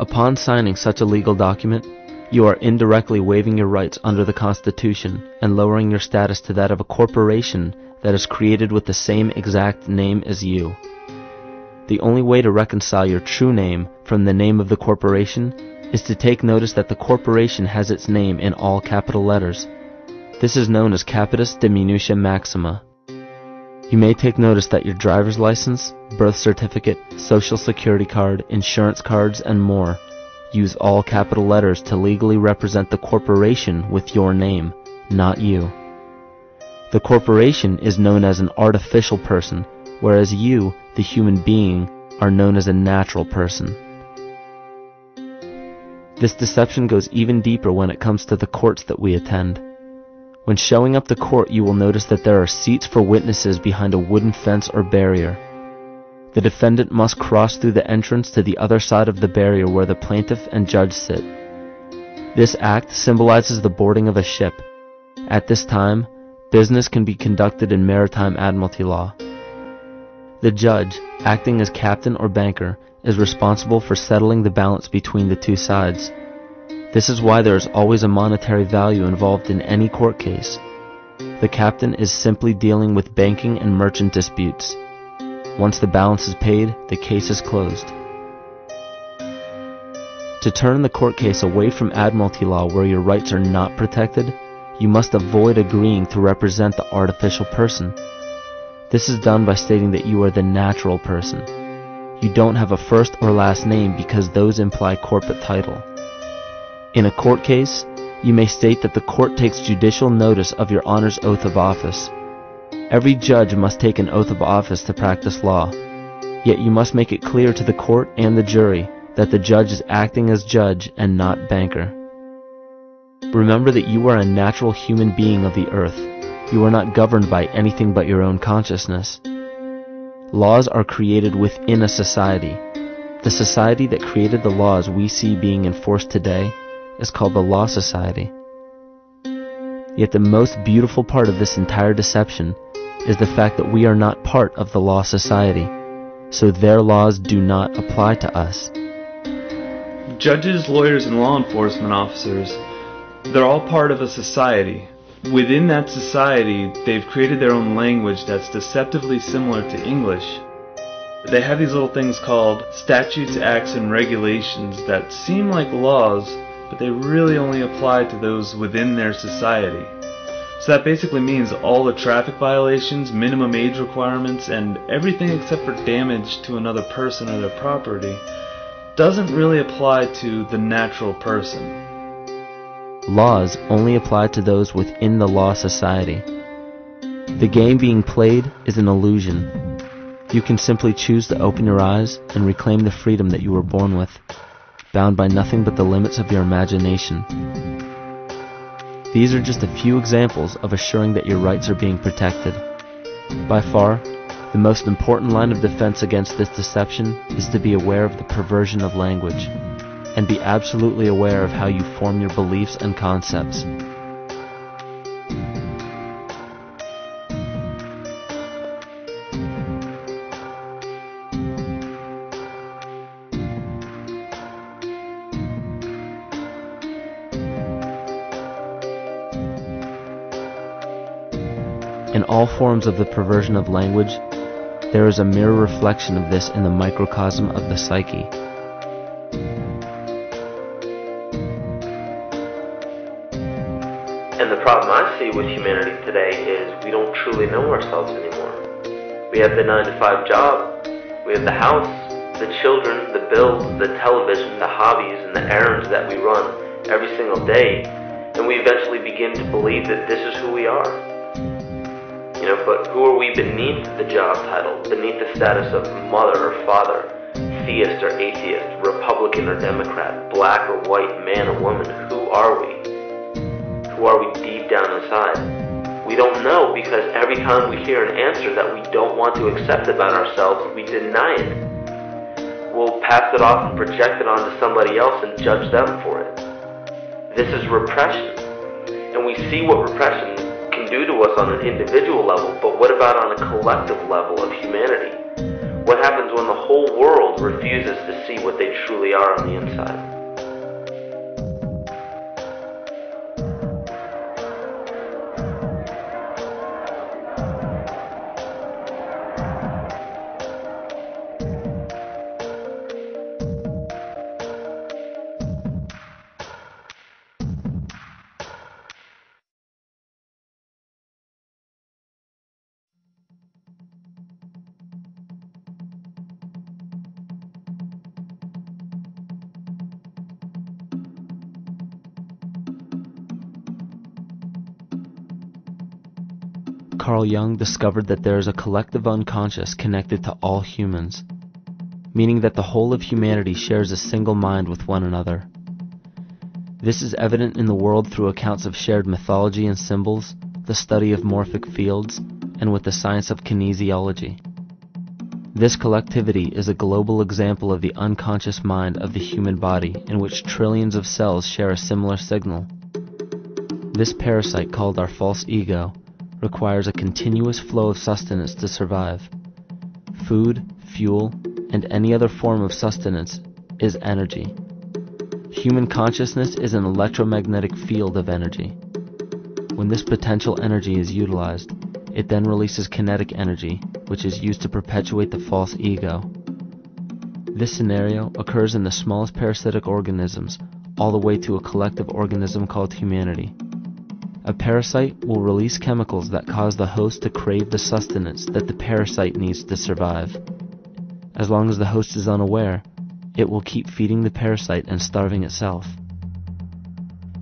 Upon signing such a legal document, you are indirectly waiving your rights under the Constitution and lowering your status to that of a corporation that is created with the same exact name as you. The only way to reconcile your true name from the name of the corporation is to take notice that the corporation has its name in all capital letters. This is known as capitis diminutia maxima. You may take notice that your driver's license, birth certificate, social security card, insurance cards, and more use all capital letters to legally represent the corporation with your name, not you. The corporation is known as an artificial person, whereas you, the human being, are known as a natural person. This deception goes even deeper when it comes to the courts that we attend. When showing up to court, you will notice that there are seats for witnesses behind a wooden fence or barrier. The defendant must cross through the entrance to the other side of the barrier where the plaintiff and judge sit. This act symbolizes the boarding of a ship. At this time, business can be conducted in maritime admiralty law. The judge, acting as captain or banker, is responsible for settling the balance between the two sides. This is why there is always a monetary value involved in any court case. The captain is simply dealing with banking and merchant disputes. Once the balance is paid, the case is closed. To turn the court case away from admiralty law where your rights are not protected, you must avoid agreeing to represent the artificial person. This is done by stating that you are the natural person. You don't have a first or last name because those imply corporate title. In a court case, you may state that the court takes judicial notice of your honor's oath of office. Every judge must take an oath of office to practice law, yet you must make it clear to the court and the jury that the judge is acting as judge and not banker. Remember that you are a natural human being of the earth. You are not governed by anything but your own consciousness. Laws are created within a society. The society that created the laws we see being enforced today is called the Law Society. Yet the most beautiful part of this entire deception is the fact that we are not part of the Law Society, so their laws do not apply to us. Judges, lawyers, and law enforcement officers, they're all part of a society. Within that society, they've created their own language that's deceptively similar to English. They have these little things called statutes, acts, and regulations that seem like laws, but they really only apply to those within their society. So that basically means all the traffic violations, minimum age requirements, and everything except for damage to another person or their property doesn't really apply to the natural person. Laws only apply to those within the Law Society. The game being played is an illusion. You can simply choose to open your eyes and reclaim the freedom that you were born with, bound by nothing but the limits of your imagination. These are just a few examples of assuring that your rights are being protected. By far, the most important line of defense against this deception is to be aware of the perversion of language, and be absolutely aware of how you form your beliefs and concepts. In all forms of the perversion of language, there is a mirror reflection of this in the microcosm of the psyche. And the problem I see with humanity today is we don't truly know ourselves anymore. We have the 9-to-5 job, we have the house, the children, the bills, the television, the hobbies, and the errands that we run every single day, and we eventually begin to believe that this is who we are. But who are we beneath the job title, beneath the status of mother or father, theist or atheist, Republican or Democrat, black or white, man or woman? Who are we? Who are we deep down inside? We don't know, because every time we hear an answer that we don't want to accept about ourselves, we deny it. We'll pass it off and project it onto somebody else and judge them for it. This is repression, and we see what repression can do to us on an individual level, but what about on a collective level of humanity? What happens when the whole world refuses to see what they truly are on the inside? Carl Jung discovered that there is a collective unconscious connected to all humans, meaning that the whole of humanity shares a single mind with one another. This is evident in the world through accounts of shared mythology and symbols, the study of morphic fields, and with the science of kinesiology. This collectivity is a global example of the unconscious mind of the human body, in which trillions of cells share a similar signal. This parasite, called our false ego, requires a continuous flow of sustenance to survive. Food, fuel, and any other form of sustenance is energy. Human consciousness is an electromagnetic field of energy. When this potential energy is utilized, it then releases kinetic energy, which is used to perpetuate the false ego. This scenario occurs in the smallest parasitic organisms, all the way to a collective organism called humanity. A parasite will release chemicals that cause the host to crave the sustenance that the parasite needs to survive. As long as the host is unaware, it will keep feeding the parasite and starving itself.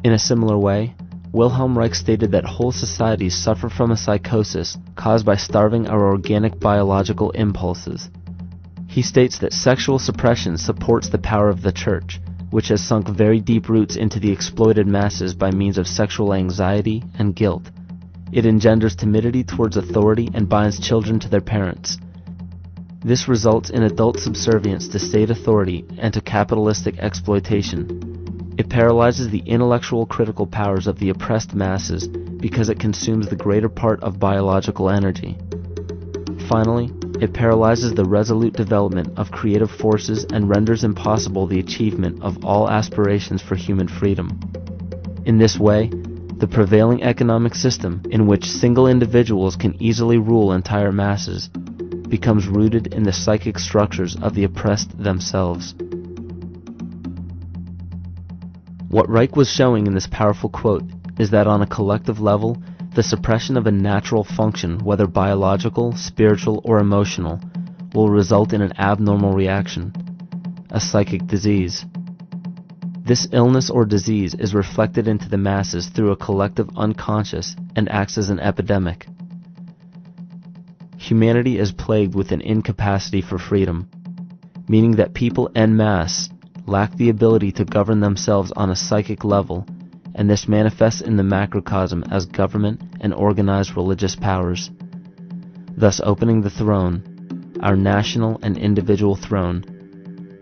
In a similar way, Wilhelm Reich stated that whole societies suffer from a psychosis caused by starving our organic biological impulses. He states that sexual suppression supports the power of the church, which has sunk very deep roots into the exploited masses by means of sexual anxiety and guilt. It engenders timidity towards authority and binds children to their parents. This results in adult subservience to state authority and to capitalistic exploitation. It paralyzes the intellectual critical powers of the oppressed masses because it consumes the greater part of biological energy. Finally, it paralyzes the resolute development of creative forces and renders impossible the achievement of all aspirations for human freedom. In this way, the prevailing economic system, in which single individuals can easily rule entire masses, becomes rooted in the psychic structures of the oppressed themselves. What Reich was showing in this powerful quote is that on a collective level, the suppression of a natural function, whether biological, spiritual, or emotional, will result in an abnormal reaction, a psychic disease. This illness or disease is reflected into the masses through a collective unconscious and acts as an epidemic. Humanity is plagued with an incapacity for freedom, meaning that people en masse lack the ability to govern themselves on a psychic level, and this manifests in the macrocosm as government and organized religious powers, thus opening the throne, our national and individual throne,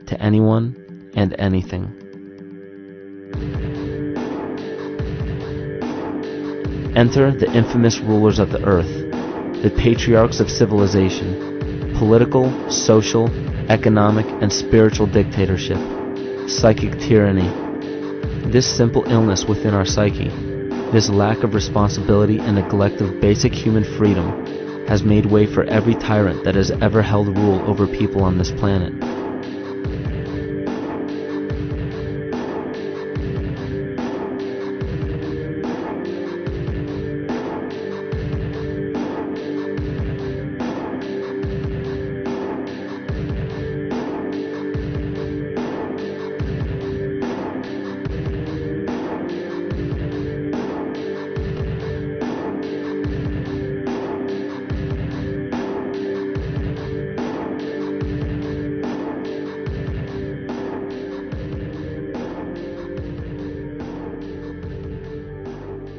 to anyone and anything. Enter the infamous rulers of the earth, the patriarchs of civilization, political, social, economic, and spiritual dictatorship, psychic tyranny. This simple illness within our psyche, this lack of responsibility and neglect of basic human freedom, has made way for every tyrant that has ever held rule over people on this planet.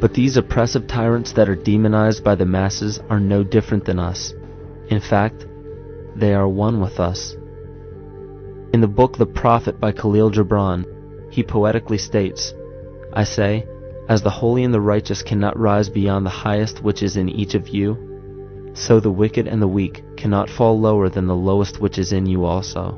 But these oppressive tyrants that are demonized by the masses are no different than us. In fact, they are one with us. In the book The Prophet by Khalil Gibran, he poetically states, "I say, as the holy and the righteous cannot rise beyond the highest which is in each of you, so the wicked and the weak cannot fall lower than the lowest which is in you also.